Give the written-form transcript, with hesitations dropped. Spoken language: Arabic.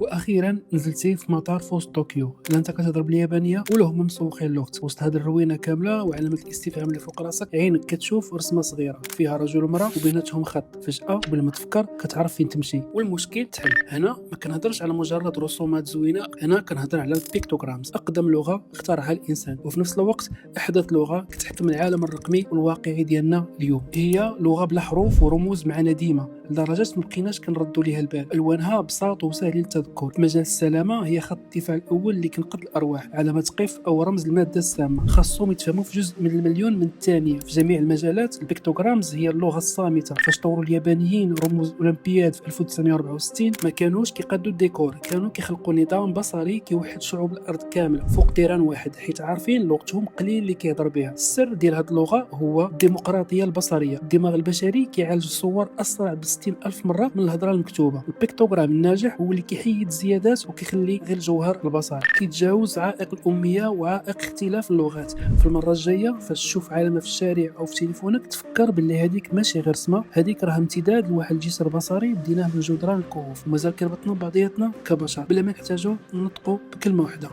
واخيرا نزلتي في مطار في وسط طوكيو، لا انت كتهضر باليابانيه ولا هما مسوقين اللغه. وسط هذه الروينه كامله وعلامه الاستفهام اللي فوق راسك، عينك كتشوف رسمه صغيره فيها رجل ومراه وبيناتهم خط. فجاه قبل ما تفكر كتعرف فين تمشي والمشكل تحل. هنا ما كنهضرش على مجرد رسومات زوينه، هنا كنهضر على البيكتوغرامز، اقدم لغه اخترعها الانسان وفي نفس الوقت احدث لغه كتحكم العالم الرقمي والواقعي ديالنا اليوم. هي لغه بلا حروف ورموز معنا ديما لدرجه ما بقيناش كنردوا ليها البال. الوانها بساط وسهل للتذكر. في مجال السلامه هي خط الدفاع الاول اللي كنقذ الارواح، علامه قف او رمز الماده السامه خاصهم يتفهموا في جزء من المليون من الثانيه. في جميع المجالات البيكتوغرامز هي اللغه الصامته. فاش طوروا اليابانيين رموز الاولمبياد في 1964 ما كانوش كيقادوا الديكور، كانوا كيخلقوا نظام بصري كيوحد شعوب الارض كامله فوق تيران واحد، حيت عارفين لغتهم قليل اللي كيهضر بها. السر ديال هذه اللغه هو الديمقراطيه البصريه. الدماغ البشري كيعالج الصور اسرع ب 60,000 مره من الهضره المكتوبه. البيكتوغرام الناجح هو اللي كيحيد الزيادات وكيخلي غير الجوهر البصري، كيتجاوز عائق الاميه وعائق اختلاف اللغات. في المره الجايه فاش تشوف علامه في الشارع او في تليفونك تفكر باللي هذيك ماشي غير رسمه، هذيك راه امتداد لواحد الجسر بصري بديناه من جدران الكهوف ومازال كيربطنا ببعضياتنا كبشر بلا ما نحتاجوا ننطقوا بكلمه واحده.